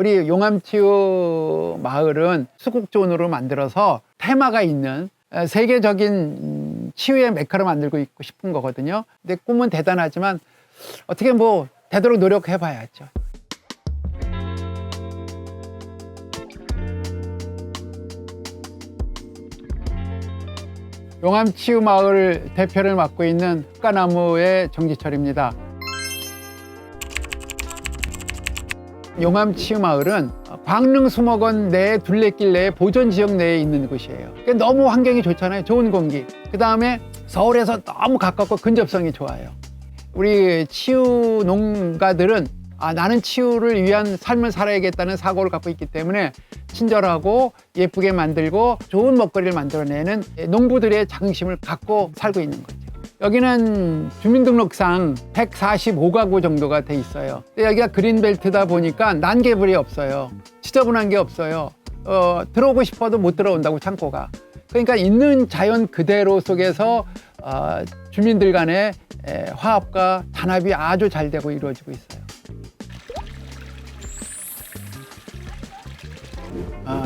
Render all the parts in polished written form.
우리 용암치유 마을은 수국존으로 만들어서 테마가 있는 세계적인 치유의 메카로 만들고 있고 싶은 거거든요. 근데 꿈은 대단하지만 어떻게 뭐 되도록 노력해 봐야죠. 용암치유마을 대표를 맡고 있는 흑가나무의 정지철입니다. 용암치유마을은 광릉수목원 내 둘레길 내에 보존지역 내에 있는 곳이에요. 그러니까 너무 환경이 좋잖아요. 좋은 공기. 그 다음에 서울에서 너무 가깝고 근접성이 좋아요. 우리 치유 농가들은 나는 치유를 위한 삶을 살아야겠다는 사고를 갖고 있기 때문에 친절하고 예쁘게 만들고 좋은 먹거리를 만들어내는 농부들의 자긍심을 갖고 살고 있는 거죠. 여기는 주민등록상 145가구 정도가 돼 있어요. 여기가 그린벨트다 보니까 난개불이 없어요. 지저분한 게 없어요. 들어오고 싶어도 못 들어온다고 창고가. 그러니까 있는 자연 그대로 속에서 주민들 간의 화합과 단합이 아주 잘 되고 이루어지고 있어요.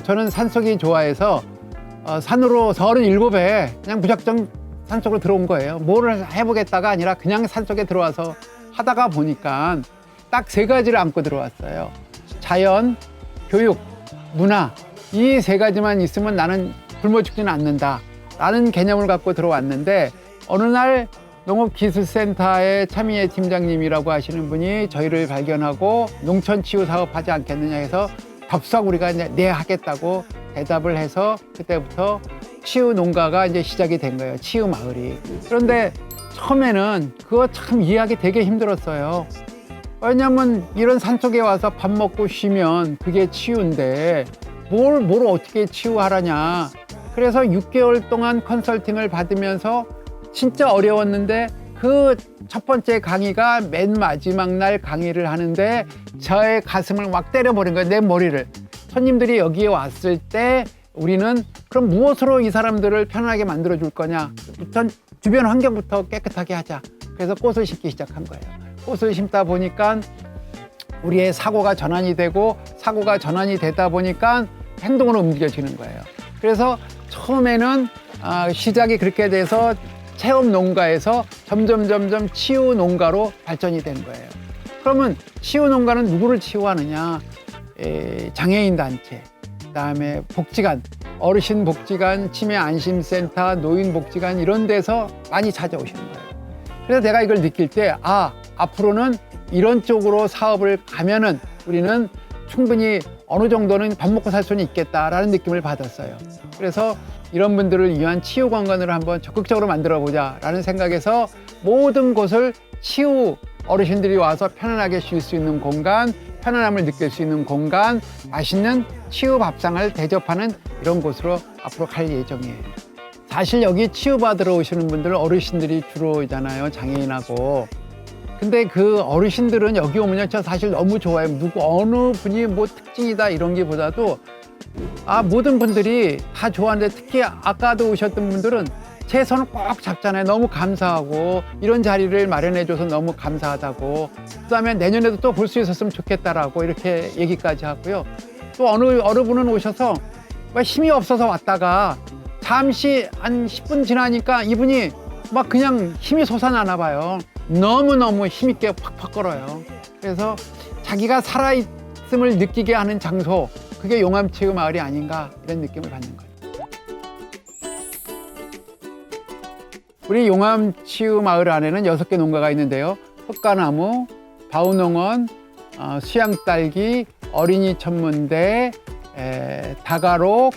저는 산속이 좋아해서 산으로 37에 그냥 무작정 산속으로 들어온 거예요. 뭐를 해보겠다가 아니라 그냥 산속에 들어와서 하다가 보니까 딱 3가지를 안고 들어왔어요. 자연, 교육, 문화, 이 3가지만 있으면 나는 굶어 죽지는 않는다 라는 개념을 갖고 들어왔는데, 어느 날 농업기술센터의 차미애 팀장님이라고 하시는 분이 저희를 발견하고 농촌치유 사업 하지 않겠느냐 해서 덥석 우리가 이제 네 하겠다고 대답을 해서 그때부터 치유 농가가 이제 시작이 된 거예요. 치유 마을이. 그런데 처음에는 그거 참 이해하기 되게 힘들었어요. 왜냐면 이런 산속에 와서 밥 먹고 쉬면 그게 치유인데 뭘 어떻게 치유하라냐. 그래서 6개월 동안 컨설팅을 받으면서 진짜 어려웠는데 그 첫 번째 강의가 맨 마지막 날 강의를 하는데 저의 가슴을 막 때려버린 거예요. 내 머리를. 손님들이 여기에 왔을 때 우리는 그럼 무엇으로 이 사람들을 편안하게 만들어 줄 거냐. 우선 주변 환경부터 깨끗하게 하자. 그래서 꽃을 심기 시작한 거예요. 꽃을 심다 보니까 우리의 사고가 전환이 되고, 사고가 전환이 되다 보니까 행동으로 움직여지는 거예요. 그래서 처음에는 시작이 그렇게 돼서 체험 농가에서 점점 치유 농가로 발전이 된 거예요. 그러면 치유 농가는 누구를 치유하느냐? 장애인 단체, 그다음에 복지관, 어르신 복지관, 치매 안심센터, 노인 복지관 이런 데서 많이 찾아오시는 거예요. 그래서 내가 이걸 느낄 때 앞으로는 이런 쪽으로 사업을 가면은 우리는 충분히 어느 정도는 밥 먹고 살 수는 있겠다라는 느낌을 받았어요. 그래서 이런 분들을 위한 치유 공간을 한번 적극적으로 만들어 보자라는 생각에서 모든 곳을 치유, 어르신들이 와서 편안하게 쉴 수 있는 공간, 편안함을 느낄 수 있는 공간, 맛있는 치유 밥상을 대접하는 이런 곳으로 앞으로 갈 예정이에요. 사실 여기 치유받으러 오시는 분들은 어르신들이 주로 오잖아요. 장애인하고. 근데 그 어르신들은 여기 오면 저 사실 너무 좋아요. 어느 분이 뭐 특징이다 이런 게 보다도 모든 분들이 다 좋아하는데, 특히 아까도 오셨던 분들은 제 손을 꼭 잡잖아요. 너무 감사하고 이런 자리를 마련해줘서 너무 감사하다고, 그다음에 내년에도 또 볼 수 있었으면 좋겠다라고 이렇게 얘기까지 하고요. 또 어느 분은 오셔서 힘이 없어서 왔다가 잠시 한 10분 지나니까 이분이 막 그냥 힘이 솟아나나 봐요. 너무너무 힘있게 팍팍 걸어요. 그래서 자기가 살아있음을 느끼게 하는 장소, 그게 용암치유 마을이 아닌가 이런 느낌을 받는 거예요. 우리 용암치유 마을 안에는 6개 농가가 있는데요. 흑가나무, 바우농원, 수양딸기, 어린이 천문대, 다가록,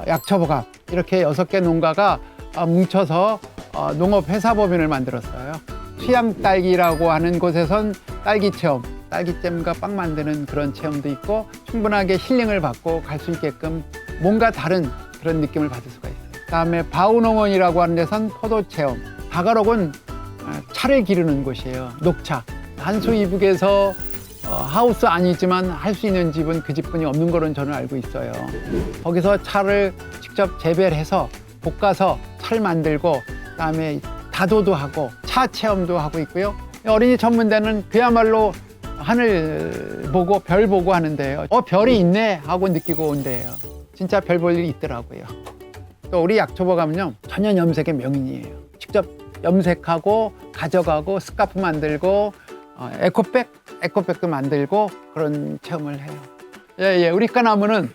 약초보감, 이렇게 6개 농가가 뭉쳐서 농업회사법인을 만들었어요. 수양딸기라고 하는 곳에선 딸기 체험, 딸기잼과 빵 만드는 그런 체험도 있고, 충분하게 힐링을 받고 갈 수 있게끔 뭔가 다른 그런 느낌을 받을 수가 있어요. 그다음에 바우농원이라고 하는 데선 포도 체험, 다가록은 차를 기르는 곳이에요. 녹차. 한수 이북에서 하우스 아니지만 할 수 있는 집은 그 집뿐이 없는 거는 저는 알고 있어요. 거기서 차를 직접 재배를 해서 볶아서 차를 만들고, 그다음에 다도도 하고 차 체험도 하고 있고요. 어린이 전문대는 그야말로 하늘 보고 별 보고 하는데요. 별이 있네 하고 느끼고 온대요. 진짜 별 볼 일이 있더라고요. 또 우리 약초보 가면요, 천연 염색의 명인이에요. 직접 염색하고 가져가고 스카프 만들고 에코백도 만들고 그런 체험을 해요. 예, 우리 과나무는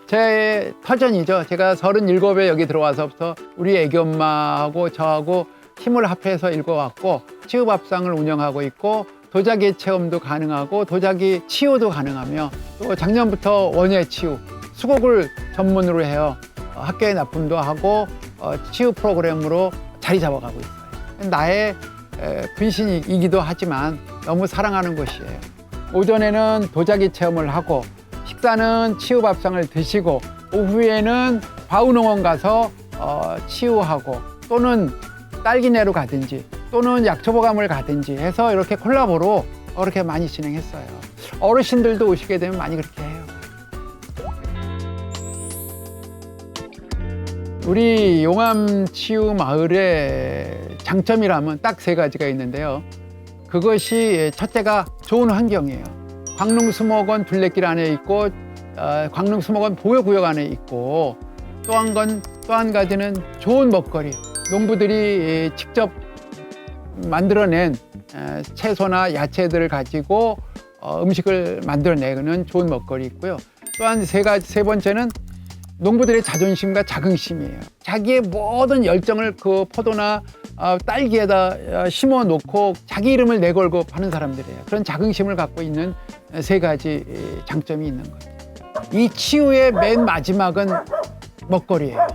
제 터전이죠. 제가 37에 여기 들어와서부터 우리 애기 엄마하고 저하고 힘을 합해서 읽어왔고, 치유밥상을 운영하고 있고, 도자기 체험도 가능하고 도자기 치유도 가능하며, 또 작년부터 원예 치유 수국을 전문으로 해요. 학교에 납품도 하고 치유 프로그램으로 자리 잡아가고 있어요. 나의 분신이기도 하지만 너무 사랑하는 곳이에요. 오전에는 도자기 체험을 하고, 식사는 치유밥상을 드시고, 오후에는 바우농원 가서 치유하고, 또는 딸기내로 가든지 또는 약초보감을 가든지 해서 이렇게 콜라보로 이렇게 많이 진행했어요. 어르신들도 오시게 되면 많이 그렇게 해요. 우리 용암치유마을의 장점이라면 딱 3가지가 있는데요. 그것이 첫째가 좋은 환경이에요. 광릉수목원 둘레길 안에 있고, 광릉수목원 보호구역 안에 있고, 또 한 가지는 좋은 먹거리. 농부들이 직접 만들어낸 채소나 야채들을 가지고 음식을 만들어내는 좋은 먹거리 있고요. 또한 세 번째는 농부들의 자존심과 자긍심이에요. 자기의 모든 열정을 그 포도나 딸기에다 심어 놓고 자기 이름을 내걸고 파는 사람들이에요. 그런 자긍심을 갖고 있는 3가지 장점이 있는 거예요. 이 치유의 맨 마지막은 먹거리예요.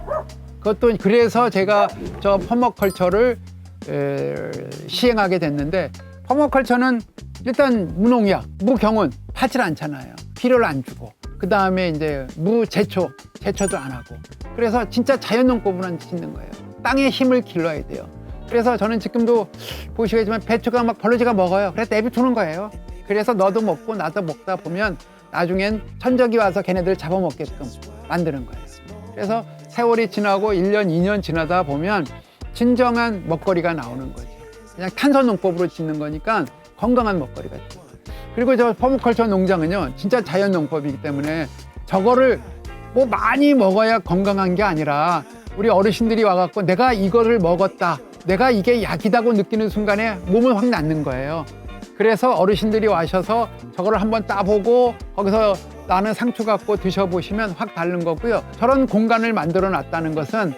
그것도 그래서 제가 저 퍼머컬처를 시행하게 됐는데, 퍼머컬처는 일단 무농약, 무경운 파질 않잖아요. 비료를 안 주고, 그 다음에 이제 제초도 안 하고, 그래서 진짜 자연농법으로 짓는 거예요. 땅의 힘을 길러야 돼요. 그래서 저는 지금도 보시겠지만 배추가 막 벌러지가 먹어요. 그래서 내비두는 거예요. 그래서 너도 먹고 나도 먹다 보면 나중엔 천적이 와서 걔네들 잡아먹게끔 만드는 거예요. 그래서 세월이 지나고 1년, 2년 지나다 보면 진정한 먹거리가 나오는 거죠. 그냥 탄소농법으로 짓는 거니까 건강한 먹거리가 돼요. 그리고 저 퍼머컬처 농장은요, 진짜 자연농법이기 때문에 저거를 뭐 많이 먹어야 건강한 게 아니라, 우리 어르신들이 와갖고 내가 이거를 먹었다, 내가 이게 약이다고 느끼는 순간에 몸은 확 낫는 거예요. 그래서 어르신들이 와셔서 저거를 한번 따보고 거기서 나는 상추 갖고 드셔보시면 확 다른 거고요. 저런 공간을 만들어 놨다는 것은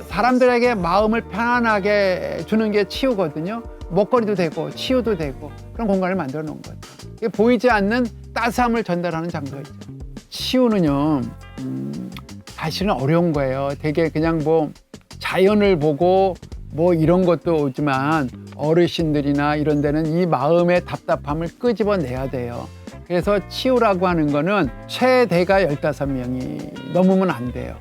사람들에게 마음을 편안하게 주는 게 치유거든요. 먹거리도 되고 치유도 되고 그런 공간을 만들어 놓은 거죠. 이게 보이지 않는 따스함을 전달하는 장소이죠. 치유는요, 사실은 어려운 거예요. 되게 그냥 뭐 자연을 보고 뭐 이런 것도 오지만, 어르신들이나 이런 데는 이 마음의 답답함을 끄집어내야 돼요. 그래서 치유라고 하는 거는 최대가 15명이 넘으면 안 돼요.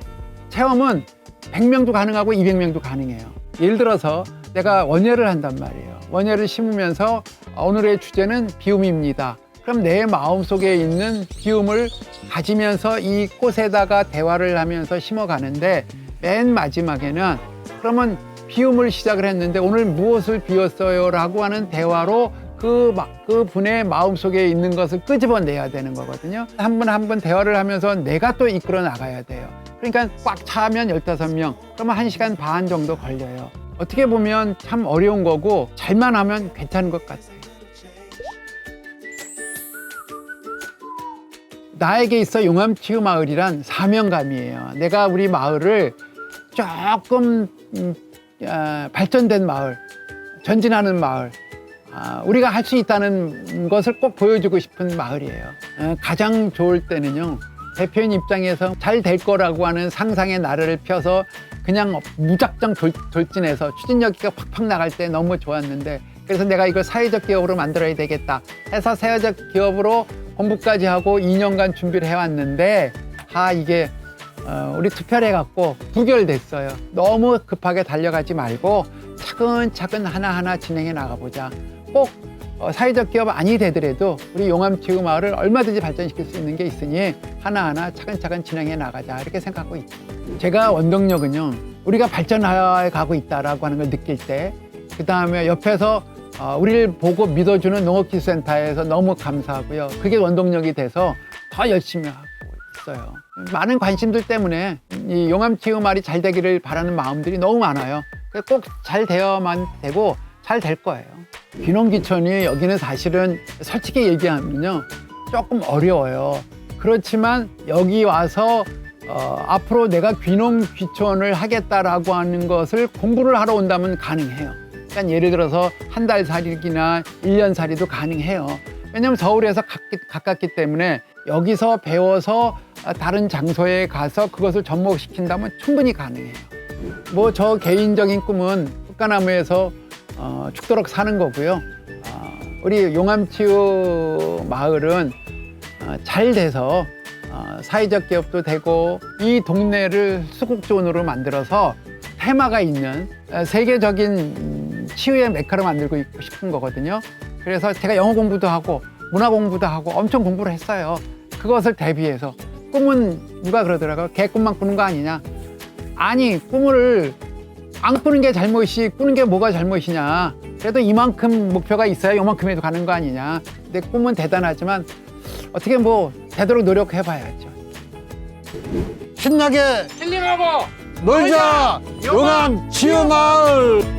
체험은 100명도 가능하고 200명도 가능해요. 예를 들어서 내가 원예를 한단 말이에요. 원예를 심으면서 오늘의 주제는 비움입니다. 그럼 내 마음속에 있는 비움을 가지면서 이 꽃에다가 대화를 하면서 심어가는데, 맨 마지막에는 그러면 비움을 시작을 했는데 오늘 무엇을 비웠어요? 라고 하는 대화로 그 분의 마음속에 있는 것을 끄집어내야 되는 거거든요. 한 번 대화를 하면서 내가 또 이끌어 나가야 돼요. 그러니까 꽉 차면 15명, 그러면 1시간 반 정도 걸려요. 어떻게 보면 참 어려운 거고, 잘만 하면 괜찮은 것 같아요. 나에게 있어 용암치유마을이란 사명감이에요. 내가 우리 마을을 조금 발전된 마을, 전진하는 마을, 우리가 할 수 있다는 것을 꼭 보여주고 싶은 마을이에요. 가장 좋을 때는요, 대표인 입장에서 잘 될 거라고 하는 상상의 나래를 펴서 그냥 무작정 돌진해서 추진력이 팍팍 나갈 때 너무 좋았는데, 그래서 내가 이걸 사회적 기업으로 만들어야 되겠다 해서 사회적 기업으로 공부까지 하고 2년간 준비를 해왔는데, 이게 우리 투표를 해갖고 부결됐어요. 너무 급하게 달려가지 말고 차근차근 하나하나 진행해 나가보자. 꼭 사회적 기업 아니 되더라도 우리 용암치유마을을 얼마든지 발전시킬 수 있는 게 있으니 하나하나 차근차근 진행해 나가자, 이렇게 생각하고 있죠. 제가 원동력은요, 우리가 발전해 가고 있다라고 하는 걸 느낄 때, 그 다음에 옆에서 우리를 보고 믿어주는 농업기술센터에서 너무 감사하고요. 그게 원동력이 돼서 더 열심히 하고 있어요. 많은 관심들 때문에 이 용암치유말이 잘 되기를 바라는 마음들이 너무 많아요. 꼭 잘 되어만 되고 잘 될 거예요. 귀농귀촌이 여기는 사실은 솔직히 얘기하면요, 조금 어려워요. 그렇지만 여기 와서 앞으로 내가 귀농귀촌을 하겠다라고 하는 것을 공부를 하러 온다면 가능해요. 그러니까 예를 들어서 한 달 살이나 1년 살이도 가능해요. 왜냐하면 서울에서 가깝기 때문에 여기서 배워서 다른 장소에 가서 그것을 접목시킨다면 충분히 가능해요. 뭐 저 개인적인 꿈은 꽃가나무에서 죽도록 사는 거고요. 우리 용암치유 마을은 잘 돼서 사회적 기업도 되고 이 동네를 수국존으로 만들어서 테마가 있는 세계적인 치유의 메카로 만들고 있고 싶은 거거든요. 그래서 제가 영어 공부도 하고 문화 공부도 하고 엄청 공부를 했어요. 그것을 대비해서 꿈은 누가 그러더라고요. 개꿈만 꾸는 거 아니냐. 아니, 꿈을 안 꾸는 게 잘못이지 꾸는 게 뭐가 잘못이냐. 그래도 이만큼 목표가 있어야 요만큼에도 가는 거 아니냐. 내 꿈은 대단하지만 어떻게 뭐 되도록 노력해봐야죠. 신나게 힐링하고 놀자 용암 치유마을.